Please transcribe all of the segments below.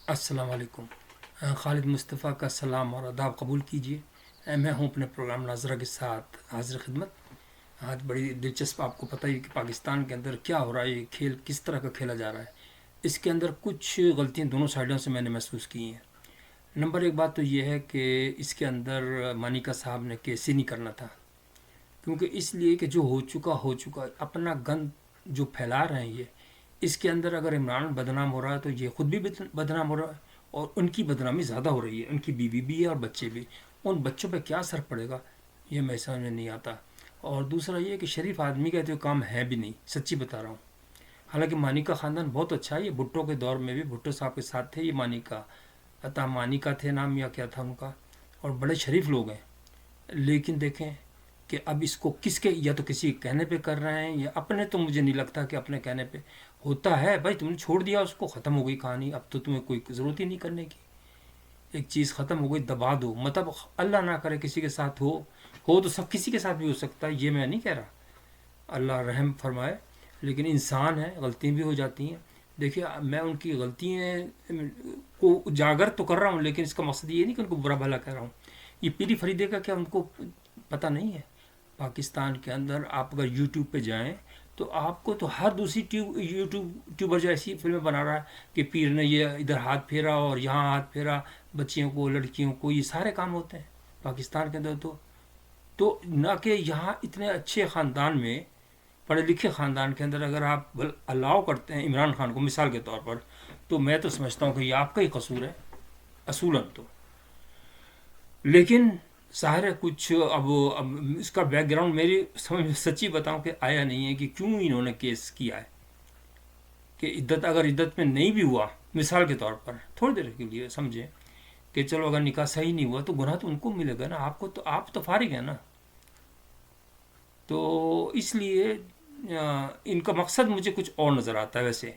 السلام علیکم۔ خالد مصطفیٰ کا سلام اور آداب قبول کیجیے۔ میں ہوں اپنے پروگرام ناظرہ کے ساتھ حاضر خدمت۔ آج بڑی دلچسپ، آپ کو پتہ ہی کہ پاکستان کے اندر کیا ہو رہا ہے، یہ کھیل کس طرح کا کھیلا جا رہا ہے۔ اس کے اندر کچھ غلطیاں دونوں سائڈوں سے میں نے محسوس کی ہیں۔ نمبر ایک بات تو یہ ہے کہ اس کے اندر مانیکا صاحب نے کیس ہی نہیں کرنا تھا، کیونکہ اس لیے کہ جو ہو چکا اپنا گند جو پھیلا رہے ہیں یہ، اس کے اندر اگر عمران بدنام ہو رہا ہے تو یہ خود بھی بدنام ہو رہا ہے، اور ان کی بدنامی زیادہ ہو رہی ہے، ان کی بیوی بھی ہے اور بچے بھی۔ ان بچوں پہ کیا اثر پڑے گا یہ میں سمجھ میں نہیں آتا۔ اور دوسرا یہ کہ شریف آدمی کا تو کام ہے بھی نہیں، سچی بتا رہا ہوں۔ حالانکہ مانیکا خاندان بہت اچھا ہے، یہ بھٹو کے دور میں بھی بھٹو صاحب کے ساتھ تھے، یہ مانیکا عطا مانیکا تھے نام یا کیا تھا ان کا، اور بڑے شریف لوگ ہیں۔ لیکن دیکھیں کہ اب اس کو کس کے، یا تو کسی کے کہنے پہ کر رہے ہیں یا اپنے، تو مجھے نہیں لگتا کہ اپنے کہنے پہ ہوتا ہے۔ بھائی تم نے چھوڑ دیا اس کو، ختم ہو گئی کہانی، اب تو تمہیں کوئی ضرورت ہی نہیں کرنے کی۔ ایک چیز ختم ہو گئی، دبا دو، مطلب اللہ نہ کرے کسی کے ساتھ ہو تو سب کسی کے ساتھ بھی ہو سکتا ہے، یہ میں نہیں کہہ رہا، اللہ رحم فرمائے، لیکن انسان ہے، غلطیاں بھی ہو جاتی ہیں۔ دیکھیے میں ان کی غلطیاں کو اجاگر تو کر رہا ہوں، لیکن اس کا مقصد یہ نہیں کہ ان کو برا بھلا کہہ رہا ہوں۔ یہ پیری فریدے کا کیا ان کو پتہ نہیں ہے؟ پاکستان کے اندر آپ اگر یوٹیوب پہ جائیں تو آپ کو تو ہر دوسری یوٹیوبر جو ایسی فلمیں بنا رہا ہے کہ پیر نے یہ ادھر ہاتھ پھیرا اور یہاں ہاتھ پھیرا، بچیوں کو لڑکیوں کو، یہ سارے کام ہوتے ہیں پاکستان کے اندر۔ تو نہ کہ یہاں اتنے اچھے خاندان میں، پڑھے لکھے خاندان کے اندر اگر آپ الاؤ کرتے ہیں عمران خان کو مثال کے طور پر، تو میں تو سمجھتا ہوں کہ یہ آپ کا ہی قصور ہے اصولاً تو۔ لیکن ظاہر ہے کچھ اب اس کا بیک گراؤنڈ میری سمجھ میں سچی بتاؤں کہ آیا نہیں ہے کہ کیوں انہوں نے کیس کیا ہے، کہ عدت اگر عدت میں نہیں بھی ہوا، مثال کے طور پر تھوڑی دیر کے لیے سمجھیں کہ چلو اگر نکاح صحیح نہیں ہوا تو گناہ تو ان کو ملے گا نا، آپ کو تو، آپ تو فارغ ہیں نا۔ تو اس لیے ان کا مقصد مجھے کچھ اور نظر آتا ہے ویسے،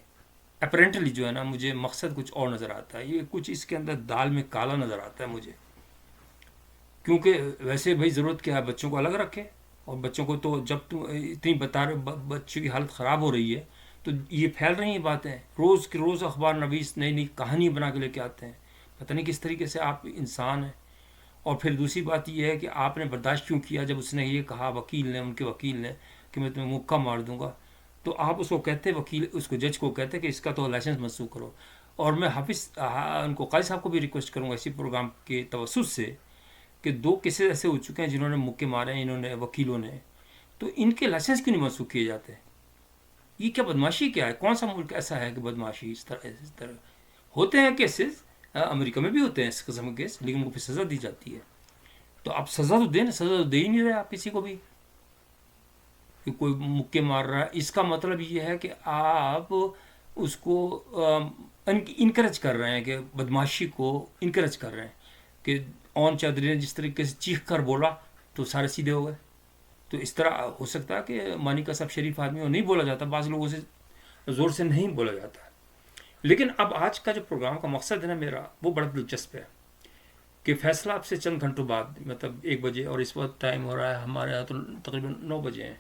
اپرینٹلی جو ہے نا، مجھے مقصد کچھ اور نظر آتا ہے، یہ کچھ اس کے اندر دال میں کالا نظر آتا ہے مجھے۔ کیونکہ ویسے بھائی ضرورت کیا ہے، بچوں کو الگ رکھے، اور بچوں کو تو جب تم اتنی بتا رہے بچوں کی حالت خراب ہو رہی ہے تو یہ پھیل رہی ہیں باتیں، روز کے روز اخبار نویس نئی نئی کہانی بنا کے لے کے آتے ہیں، پتہ نہیں کس طریقے سے آپ انسان ہیں۔ اور پھر دوسری بات یہ ہے کہ آپ نے برداشت کیوں کیا جب اس نے یہ کہا، وکیل نے، ان کے وکیل نے، کہ میں تمہیں مکہ مار دوں گا، تو آپ اس کو کہتے، وکیل اس کو جج کو کہتے کہ اس کا تو لائسنس منسوخ کرو۔ اور میں حافظ ان کو قاضی صاحب کو بھی ریکویسٹ کروں گا اسی پروگرام کے توسط سے کہ 2 کیسز ایسے ہو چکے ہیں جنہوں نے مکے مارے ہیں انہوں نے، وکیلوں نے، تو ان کے لائسنس کیوں نہیں منسوخ کیے جاتے؟ یہ کیا بدماشی کیا ہے؟ کون سا ملک ایسا ہے کہ بدماشی اس طرح ہوتے ہیں کیسز؟ امریکہ میں بھی ہوتے ہیں اس قسم کے کیس، لیکن ان کو پھر سزا دی جاتی ہے۔ تو آپ سزا تو دیں نا، سزا تو دے ہی نہیں رہے آپ کسی کو بھی، کہ کوئی مکے مار رہا ہے، اس کا مطلب یہ ہے کہ آپ اس کو انکریج کر رہے ہیں، کہ بدماشی کو انکریج کر رہے ہیں، کہ اون چودھری نے جس طریقے سے چیخ کر بولا تو سارے سیدھے ہو گئے۔ تو اس طرح ہو سکتا ہے کہ مانیکا صاحب شریف آدمی اور نہیں بولا جاتا، بعض لوگوں سے زور سے نہیں بولا جاتا۔ لیکن اب آج کا جو پروگرام کا مقصد ہے نا میرا، وہ بڑا دلچسپ ہے، کہ فیصلہ اب سے چند گھنٹوں بعد، مطلب 1 بجے، اور اس وقت ٹائم ہو رہا ہے ہمارے یہاں تو تقریباً 9 بجے ہیں،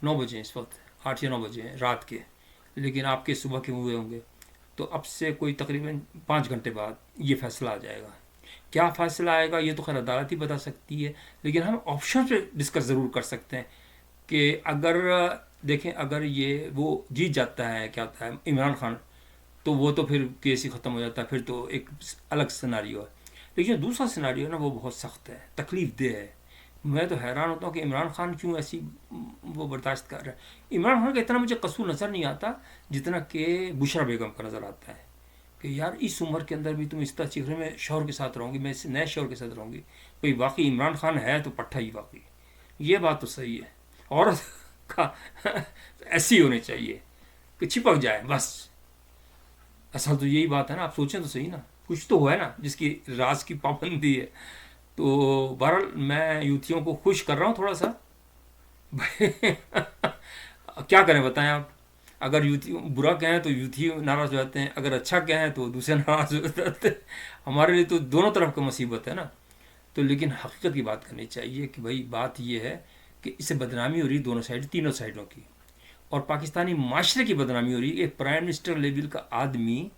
9 بجے ہیں اس وقت، 8 یا 9 بجے ہیں رات کے، لیکن آپ کے صبح کے ہوئے ہوں گے۔ تو اب سے کوئی تقریباً 5 گھنٹے بعد یہ فیصلہ آ جائے گا۔ کیا فیصلہ آئے گا یہ تو خیر عدالت ہی بتا سکتی ہے، لیکن ہم آپشن پہ ڈسکس ضرور کر سکتے ہیں کہ اگر، دیکھیں اگر یہ وہ جیت جاتا ہے، کیا ہوتا ہے عمران خان، تو وہ تو پھر کیس ہی ختم ہو جاتا ہے، پھر تو ایک الگ سناریو ہے۔ لیکن جو دوسرا سناریو ہے نا، وہ بہت سخت ہے، تکلیف دہ ہے۔ میں تو حیران ہوتا ہوں کہ عمران خان کیوں ایسی وہ برداشت کر رہا ہے۔ عمران خان کا اتنا مجھے قصور نظر نہیں آتا جتنا کہ بشرا بیگم کا نظر آتا ہے، کہ یار اس عمر کے اندر بھی تم اس طرح چیخ رہے، میں شوہر کے ساتھ رہوں گی، میں اس نئے شوہر کے ساتھ رہوں گی۔ کوئی واقعی عمران خان ہے تو پٹھا ہی واقعی، یہ بات تو صحیح ہے۔ عورت کا ایسی ہونی چاہیے کہ چپک جائے بس، اصل تو یہی بات ہے نا، آپ سوچیں تو صحیح نا، کچھ تو ہے نا جس کی راز کی پابندی ہے۔ تو بہرحال میں یوتھیوں کو خوش کر رہا ہوں تھوڑا سا، کیا کریں بتائیں آپ، اگر یوتھی برا کہیں تو یوتھی ناراض ہو جاتے ہیں، اگر اچھا کہیں تو دوسرے ناراض ہو جاتے ہیں۔ ہمارے لیے تو دونوں طرف کا مصیبت ہے نا۔ تو لیکن حقیقت کی بات کرنی چاہیے کہ بھائی بات یہ ہے کہ اس سے بدنامی ہو رہی ہے دونوں سائڈ، تینوں سائڈوں کی، اور پاکستانی معاشرے کی بدنامی ہو رہی ہے۔ ایک پرائم منسٹر لیول کا آدمی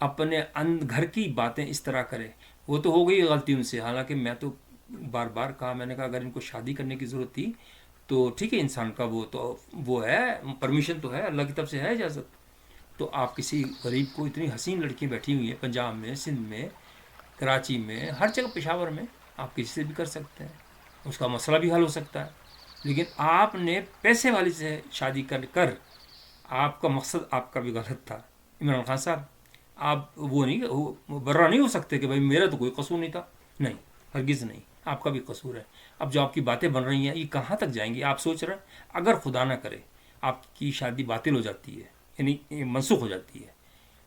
اپنے گھر کی باتیں اس طرح کرے. وہ تو ہو گئی غلطی ان سے. حالانکہ میں تو بار بار کہا، میں نے کہا اگر ان کو شادی کرنے کی ضرورت تھی تو ٹھیک ہے، انسان کا وہ ہے، پرمیشن تو ہے، اللہ کی طرف سے ہے اجازت. تو آپ کسی غریب کو، اتنی حسین لڑکیاں بیٹھی ہوئی ہیں پنجاب میں، سندھ میں، کراچی میں، ہر جگہ، پشاور میں، آپ کسی سے بھی کر سکتے ہیں، اس کا مسئلہ بھی حل ہو سکتا ہے. لیکن آپ نے پیسے والی سے شادی کر آپ کا مقصد آپ کا بھی غلط تھا. عمران خان صاحب، آپ وہ نہیں، برا نہیں ہو سکتے کہ بھائی میرا تو کوئی قصور نہیں تھا. نہیں، ہرگز نہیں، آپ کا بھی قصور ہے. اب جو آپ کی باتیں بن رہی ہیں یہ کہاں تک جائیں گی؟ آپ سوچ رہے ہیں اگر خدا نہ کرے آپ کی شادی باطل ہو جاتی ہے، یعنی منسوخ ہو جاتی ہے،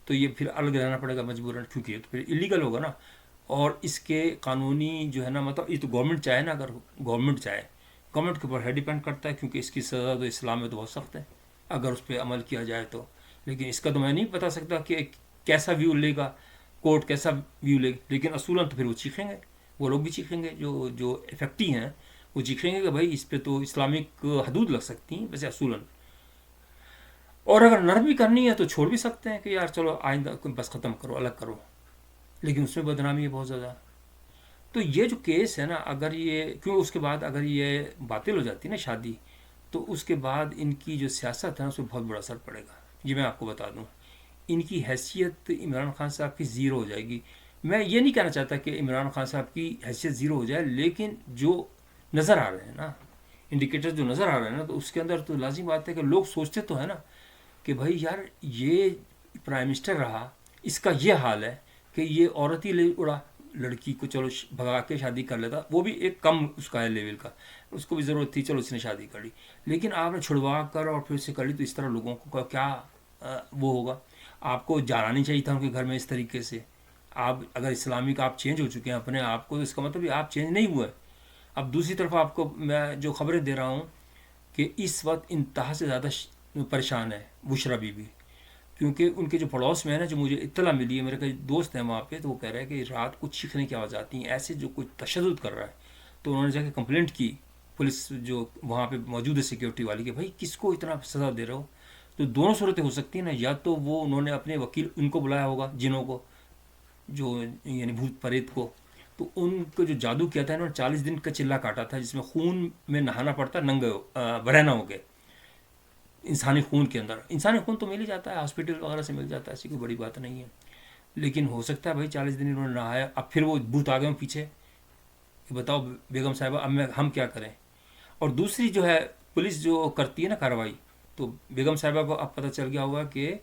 تو یہ پھر الگ رہنا پڑے گا مجبوراً، کیونکہ یہ تو پھر ایلیگل ہوگا نا. اور اس کے قانونی جو ہے نا، مطلب یہ تو گورنمنٹ چاہے نا، اگر گورنمنٹ چاہے، گورنمنٹ کے اوپر ہے ڈیپینڈ کرتا ہے، کیونکہ اس کی سزا تو اسلام میں تو بہت سخت ہے اگر اس پہ عمل کیا جائے تو. لیکن اس کا تو میں نہیں بتا سکتا کہ کیسا ویو لے گا کورٹ، کیسا ویو لے گا. لیکن اصولاً تو پھر وہ چیخیں گے، وہ لوگ بھی چیخیں گے جو افیکٹی ہیں، وہ چیخیں گے کہ بھائی اس پہ تو اسلامک حدود لگ سکتی ہیں ویسے اصولاً. اور اگر نرمی کرنی ہے تو چھوڑ بھی سکتے ہیں کہ یار چلو آئندہ بس ختم کرو، الگ کرو. لیکن اس میں بدنامی ہے بہت زیادہ. تو یہ جو کیس ہے نا، اگر یہ کیوں اس کے بعد اگر یہ باطل ہو جاتی ہے نا شادی، تو اس کے بعد ان کی جو سیاست ہے اس پہ بہت بڑا اثر پڑے گا. یہ میں آپ کو بتا دوں، ان کی حیثیت عمران خان صاحب کی زیرو ہو جائے گی. میں یہ نہیں کہنا چاہتا کہ عمران خان صاحب کی حیثیت زیرو ہو جائے، لیکن جو نظر آ رہے ہیں نا، انڈیکیٹر جو نظر آ رہے ہیں نا، تو اس کے اندر تو لازمی بات ہے کہ لوگ سوچتے تو ہے نا کہ بھائی یار یہ پرائم منسٹر رہا، اس کا یہ حال ہے کہ یہ عورت ہی لے اڑا، لڑکی کو چلو بھگا کے شادی کر لیتا، وہ بھی ایک کم اس کا ہے لیول کا، اس کو بھی ضرورت تھی، چلو اس نے شادی کر لی. لیکن آپ نے چھڑوا کر اور پھر اسے کر لی، تو اس طرح لوگوں کو کیا وہ ہوگا. آپ کو جانا نہیں چاہیے تھا ان کے گھر میں اس طریقے سے. آپ اگر اسلامک آپ چینج ہو چکے ہیں اپنے آپ کو، تو اس کا مطلب آپ چینج نہیں ہوئے. اب دوسری طرف آپ کو میں جو خبریں دے رہا ہوں کہ اس وقت انتہا سے زیادہ پریشان ہے بشرا بی بی، کیونکہ ان کے جو پڑوس میں ہے نا، جو مجھے اطلاع ملی ہے، میرے کئی دوست ہیں وہاں پہ، تو وہ کہہ رہے ہیں کہ رات کو چیخنے کی آواز آتی ہیں ایسے، جو کوئی تشدد کر رہا ہے. تو انہوں نے جا کے کمپلینٹ کی پولیس جو وہاں پہ موجود ہے سیکیورٹی والی، کہ بھائی کس کو اتنا سزا دے رہے ہو. تو دونوں صورتیں ہو سکتی ہیں نا، یا تو وہ انہوں نے اپنے وکیل ان کو بلایا ہوگا، جنوں کو، جو یعنی بھوت پریت کو، تو ان کو جو جادو کیا تھا انہوں نے 40 دن کا چلہ کاٹا تھا، جس میں خون میں نہانا پڑتا، ننگے برہنہ ہو کے، انسانی خون کے اندر. انسانی خون تو مل ہی جاتا ہے، ہاسپٹل وغیرہ سے مل جاتا ہے، ایسی کوئی بڑی بات نہیں ہے. لیکن ہو سکتا ہے بھائی 40 دن انہوں نے نہایا، اب پھر وہ بھوت آ گئے پیچھے کہ بتاؤ بیگم صاحبہ اب ہم کیا کریں. اور دوسری جو ہے پولیس جو کرتی ہے نا کارروائی، تو بیگم صاحبہ کو اب پتہ چل گیا ہوگا کہ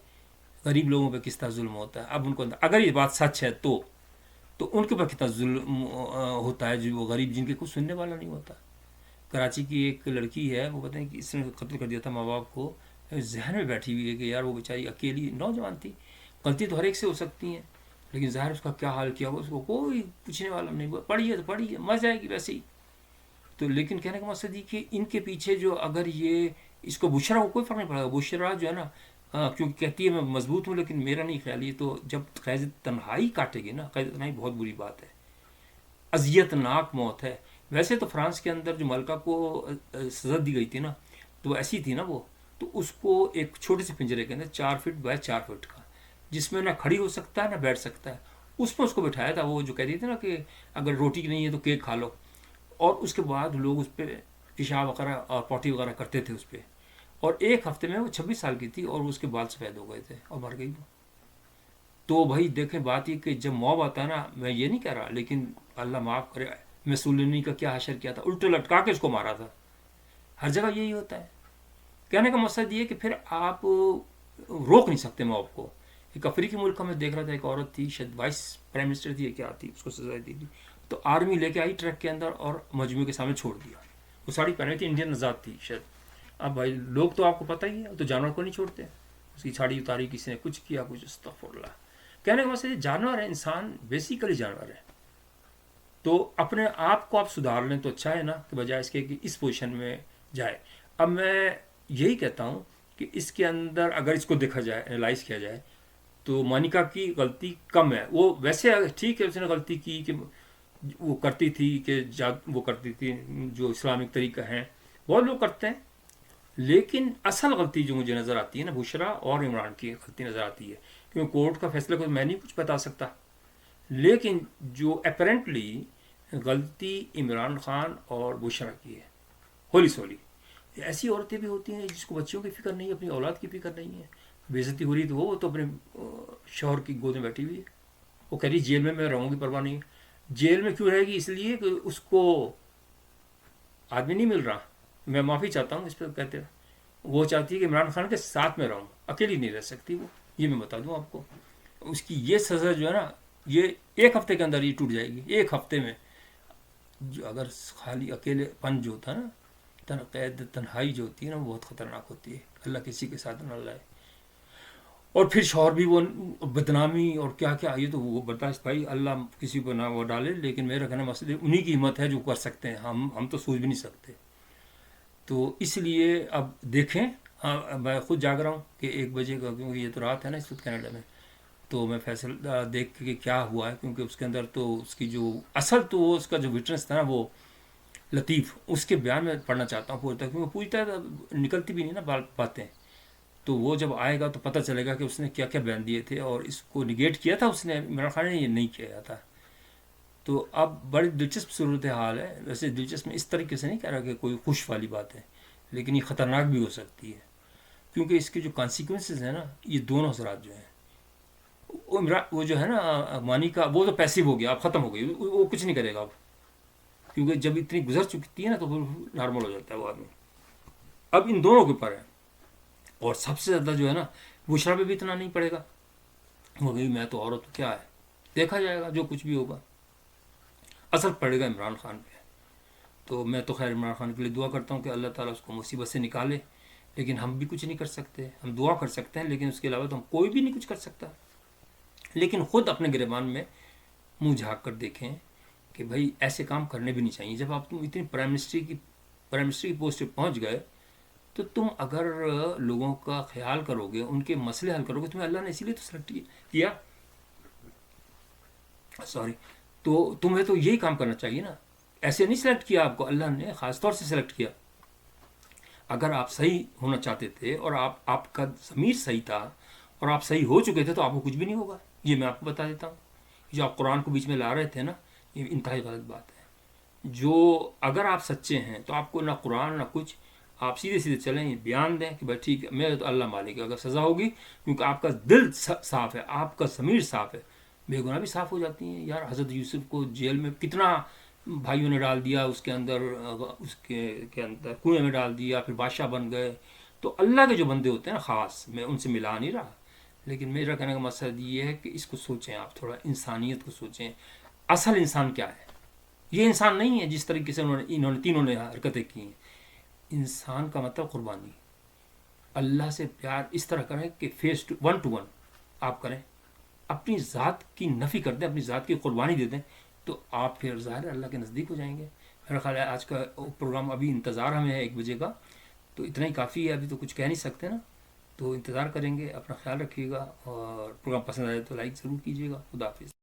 غریب لوگوں پہ کس طرح ظلم ہوتا ہے. اب ان کو اگر یہ بات سچ ہے تو ان کے اوپر کتنا ظلم ہوتا ہے، جو وہ غریب جن کے کچھ سننے والا نہیں ہوتا. کراچی کی ایک لڑکی ہے، وہ پتہ نہیں کہ اس نے قتل کر دیا تھا ماں باپ کو، ذہن میں بیٹھی ہوئی ہے کہ یار وہ بیچاری اکیلی نوجوان تھی. غلطی تو ہر ایک سے ہو سکتی ہیں، لیکن ظاہر اس کا کیا حال کیا ہوا اس کو کوئی پوچھنے والا نہیں. پڑھی ہے تو پڑھی ہے، مر جائے گی ویسے ہی. تو لیکن کہنے کا مقصد یہ کہ ان کے پیچھے جو اگر یہ اس کو بشرا کو کوئی فرق نہیں پڑے گا. بشرا جو ہے نا، کیونکہ کہتی ہے میں مضبوط ہوں، لیکن میرا نہیں خیال. یہ تو جب قید تنہائی کاٹے گی نا، قید تنہائی بہت بری بات ہے، اذیت ناک موت ہے. ویسے تو فرانس کے اندر جو ملکہ کو سزا دی گئی تھی نا، تو وہ ایسی تھی نا، وہ تو اس کو ایک چھوٹے سے پنجرے کے اندر 4 فٹ بائی 4 فٹ کا، جس میں نہ کھڑی ہو سکتا ہے نہ بیٹھ سکتا ہے، اس میں اس کو بٹھایا تھا. وہ جو کہتی تھی نا کہ اگر روٹی نہیں ہے تو کیک کھا لو، اور اس کے بعد لوگ اس پہ پیشاب وغیرہ اور پوٹی وغیرہ کرتے تھے اس پہ. اور ایک ہفتے میں وہ 26 سال کی تھی اور اس کے بال سفید ہو گئے تھے اور مر گئی وہ. تو بھائی دیکھیں بات یہ کہ جب موب آتا ہے نا، میں یہ نہیں کہہ رہا، لیکن اللہ معاف کرے، مسولینی کا کیا حشر کیا تھا، الٹا لٹکا کے اس کو مارا تھا. ہر جگہ یہی ہوتا ہے. کہنے کا مقصد یہ کہ پھر آپ روک نہیں سکتے موب کو. ایک افریقی ملک میں دیکھ رہا تھا، ایک عورت تھی، شاید وائس پرائم منسٹر تھی، کیا تھی، اس کو سزا دی تھی. تو آرمی لے کے آئی ٹرک کے اندر اور مجموعے کے سامنے چھوڑ دیا. وہ ساڑی پہنے تھی، انڈین آزاد تھی شاید. اب بھائی لوگ تو آپ کو پتہ ہی ہے، تو جانور کو نہیں چھوڑتے. اس کی ساڑی اتاری، کسی نے کچھ کیا، کچھ استغفر اللہ. کہنے کا مقصد جانور ہے، انسان بیسیکلی جانور ہے. تو اپنے آپ کو آپ سدھار لیں تو اچھا ہے نا، کہ بجائے اس کے کہ اس پوزیشن میں جائے. اب میں یہی کہتا ہوں کہ اس کے اندر اگر اس کو دیکھا جائے، انالائز کیا جائے، تو مانیکا کی غلطی کم ہے. وہ ویسے ٹھیک ہے، اس نے غلطی کی کہ وہ کرتی تھی کہ وہ کرتی تھی جو اسلامک طریقہ ہیں، بہت لوگ کرتے ہیں. لیکن اصل غلطی جو مجھے نظر آتی ہے نا، بشرا اور عمران کی غلطی نظر آتی ہے کیونکہ کورٹ کا فیصلہ کو میں نہیں کچھ بتا سکتا. لیکن جو اپیرنٹلی غلطی عمران خان اور بشرا کی ہے ہولی سولی. ایسی عورتیں بھی ہوتی ہیں جس کو بچوں کی فکر نہیں ہے, اپنی اولاد کی فکر نہیں ہے. بےعزتی ہو رہی تو وہ تو اپنے شوہر کی گود میں بیٹھی ہوئی ہے. وہ کہہ رہی جیل میں رہوں گی, پرواہ نہیں. جیل میں کیوں رہے گی؟ اس لیے کہ اس کو آدمی نہیں مل رہا. میں معافی چاہتا ہوں اس پہ, کہتے ہیں وہ چاہتی ہے کہ عمران خان کے ساتھ میں رہوں, اکیلی نہیں رہ سکتی وہ. یہ میں بتا دوں آپ کو, اس کی یہ سزا جو ہے نا, یہ 1 ہفتے کے اندر یہ ٹوٹ جائے گی. 1 ہفتے میں. جو اگر خالی اکیلے پن جو ہوتا ہے نا, قید تنہائی جو ہوتی ہے نا, وہ بہت خطرناک ہوتی ہے. اللہ کسی کے ساتھ نہ لائے. اور پھر شوہر بھی وہ بدنامی اور کیا کیا, یہ تو وہ برداشت بھائی اللہ کسی کو نہ وہ ڈالے. لیکن میرا کہنا مسئلہ انہی کی ہمت ہے جو کر سکتے ہیں, ہم تو سوچ بھی نہیں سکتے. تو اس لیے اب دیکھیں. ہاں میں خود جاگ رہا ہوں کہ 1 بجے کا, کیونکہ یہ تو رات ہے نا اس وقت کینیڈا میں. تو میں فیصلہ دیکھ کے کیا ہوا ہے, کیونکہ اس کے اندر تو اس کی جو اصل تو وہ اس کا جو وٹنس تھا نا وہ لطیف, اس کے بیان میں پڑھنا چاہتا ہوں پوری طرح, کیونکہ پوری طرح نکلتی بھی نہیں نا باتیں. تو وہ جب آئے گا تو پتہ چلے گا کہ اس نے کیا کیا بیان دیے تھے, اور اس کو نگیٹ کیا تھا اس نے, عمران خان نے یہ نہیں کیا تھا. تو اب بڑی دلچسپ صورت حال ہے. ویسے دلچسپ میں اس طریقے سے نہیں کہہ رہا کہ کوئی خوش والی بات ہے, لیکن یہ خطرناک بھی ہو سکتی ہے. کیونکہ اس کے جو کانسیکوینسز ہیں نا, یہ دونوں حضرات جو ہیں, وہ جو ہے نا مانی کا, وہ تو پیسو ہو گیا, اب ختم ہو گئی, وہ کچھ نہیں کرے گا اب. کیونکہ جب اتنی گزر چکی ہے نا تو پھر نارمل ہو جاتا ہے وہ آدمی. اب ان دونوں کے اوپر ہے. اور سب سے زیادہ جو ہے نا, بشرا پہ بھی اتنا نہیں پڑے گا. وہ گئی میں تو عورت کیا ہے, دیکھا جائے گا جو کچھ بھی ہوگا. اثر پڑے گا عمران خان پہ. تو میں تو خیر عمران خان کے لیے دعا کرتا ہوں کہ اللہ تعالیٰ اس کو مصیبت سے نکالے. لیکن ہم بھی کچھ نہیں کر سکتے. ہم دعا کر سکتے ہیں, لیکن اس کے علاوہ تو ہم کوئی بھی نہیں کچھ کر سکتا. لیکن خود اپنے گریبان میں منہ جھانک کر دیکھیں کہ بھائی ایسے کام کرنے بھی نہیں چاہیے. جب آپ تم اتنی پرائم منسٹر کی پوسٹ پہ پہنچ گئے, تو تم اگر لوگوں کا خیال کرو گے, ان کے مسئلے حل کرو گے, تمہیں اللہ نے اسی لیے تو سلیکٹ کیا. تو تمہیں تو یہی کام کرنا چاہیے نا. ایسے نہیں سلیکٹ کیا آپ کو, اللہ نے خاص طور سے سلیکٹ کیا. اگر آپ صحیح ہونا چاہتے تھے اور آپ کا ضمیر صحیح تھا اور آپ صحیح ہو چکے تھے, تو آپ کو کچھ بھی نہیں ہوگا. یہ میں آپ کو بتا دیتا ہوں. جو آپ قرآن کو بیچ میں لا رہے تھے نا, یہ انتہائی غلط بات ہے. جو اگر آپ سچے ہیں تو آپ کو نہ قرآن نہ کچھ, آپ سیدھے سیدھے چلیں, یہ بیان دیں کہ بھائی ٹھیک ہے میرے تو اللہ مالک ہے. اگر سزا ہوگی, کیونکہ آپ کا دل صاف ہے, آپ کا ضمیر صاف ہے, بے گناہ بھی صاف ہو جاتی ہیں. یار حضرت یوسف کو جیل میں کتنا بھائیوں نے ڈال دیا, اس کے اندر کنویں میں ڈال دیا, پھر بادشاہ بن گئے. تو اللہ کے جو بندے ہوتے ہیں نا خاص, میں ان سے ملا نہیں رہا, لیکن میرا کہنے کا مقصد یہ ہے کہ اس کو سوچیں, آپ تھوڑا انسانیت کو سوچیں. اصل انسان کیا ہے؟ یہ انسان نہیں ہے جس طریقے سے انہوں نے تینوں نے حرکتیں کی ہیں. انسان کا مطلب قربانی. اللہ سے پیار اس طرح کریں کہ فیس ٹو ون آپ کریں, اپنی ذات کی نفی کر دیں, اپنی ذات کی قربانی دے دیں, تو آپ پھر ظاہر اللہ کے نزدیک ہو جائیں گے. میرا خیال ہے آج کا پروگرام, ابھی انتظار ہمیں ہے 1 بجے کا, تو اتنا ہی کافی ہے. ابھی تو کچھ کہہ نہیں سکتے نا, تو انتظار کریں گے. اپنا خیال رکھیے گا, اور پروگرام پسند آئے تو لائک ضرور کیجیے گا. خدا حافظ.